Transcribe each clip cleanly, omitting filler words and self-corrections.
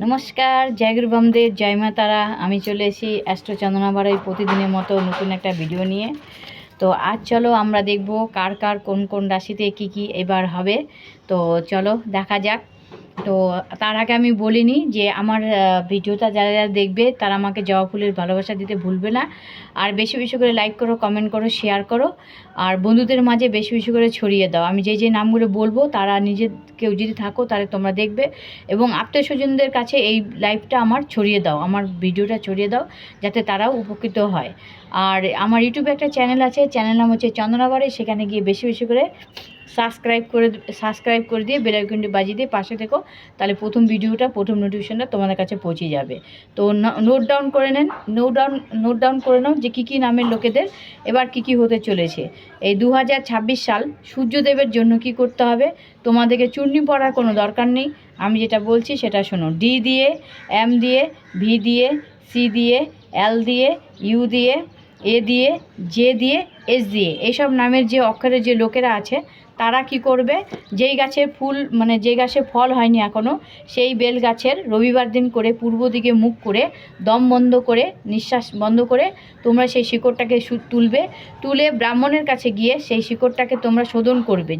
নমস্কার, জয় গুরু বামদেব, জয় মা তারা। আমি চলে এসেছি অ্যাস্ট্রো চন্দনা বাড়াই প্রতিদিনের মতো নতুন একটা ভিডিও নিয়ে। তো আজ চলো আমরা দেখব কার কার কোন কোন রাশিতে কি কি এবার হবে। তো চলো দেখা যাক। তো তার আগে আমি বলিনি যে আমার ভিডিওটা যারা যারা দেখবে তারা আমাকে জবা ফুলের ভালোবাসা দিতে ভুলবে না। আর বেশি বেশি করে লাইক করো, কমেন্ট করো, শেয়ার করো, আর বন্ধুদের মাঝে বেশি বেশি করে ছড়িয়ে দাও। আমি যে যে নামগুলো বলবো তারা নিজের কেউ যদি থাকো তাহলে তোমরা দেখবে, এবং আত্মীয় স্বজনদের কাছে এই লাইভটা আমার ছড়িয়ে দাও, আমার ভিডিওটা ছড়িয়ে দাও, যাতে তারাও উপকৃত হয়। আর আমার ইউটিউবে একটা চ্যানেল আছে, চ্যানেল নাম হচ্ছে চন্দনা বাড়াই। সেখানে গিয়ে বেশি বেশি করে সাবস্ক্রাইব করে দিয়ে বেল আইকনটি বাজিয়ে দিয়ে পাশে থেকো, তাহলে প্রথম ভিডিওটা, প্রথম নোটিফিকেশনটা তোমাদের কাছে পৌঁছে যাবে। তো নোট ডাউন করে নেন, নোট ডাউন করে নাও যে কী কী নামের লোকেদের এবার কি কি হতে চলেছে। এই 2026 সাল সূর্যদেবের জন্য কি করতে হবে, তোমাদেরকে চূর্ণি পড়ার কোনো দরকার নেই। আমি যেটা বলছি সেটা শোনো। ডি দিয়ে, এম দিয়ে, ভি দিয়ে, সি দিয়ে, এল দিয়ে, ইউ দিয়ে, এ দিয়ে, জে দিয়ে, এস দিয়ে, এইসব নামের যে অক্ষরের যে লোকেরা আছে তারা কি করবে, যেই গাছের ফুল মানে যে গাছে ফল হয়নি এখনও, সেই বেল গাছের রবিবার দিন করে পূর্ব দিকে মুখ করে দম বন্ধ করে, নিঃশ্বাস বন্ধ করে তোমরা সেই শিকড়টাকে তুলে ব্রাহ্মণের কাছে গিয়ে সেই শিকড়টাকে তোমরা শোধন করবে,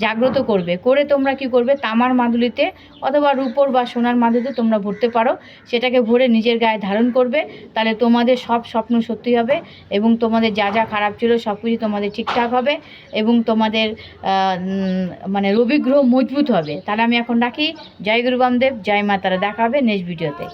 জাগ্রত করবে। করে তোমরা কি করবে, তামার মাদুলিতে অথবা রূপোর বা সোনার মাদুলিতে তোমরা ভরতে পারো। সেটাকে ভরে নিজের গায়ে ধারণ করবে। তাহলে তোমাদের সব স্বপ্ন সত্যি হবে, এবং তোমাদের যা যা খারাপ ছিল সব কিছু তোমাদের ঠিকঠাক হবে, এবং তোমাদের মানে রবি গ্রহ মজবুত হবে। তাহলে আমি এখন রাখি। জয় গুরু বামদেব, জয় মা তারা। দেখা হবে নেক্সট ভিডিওতে।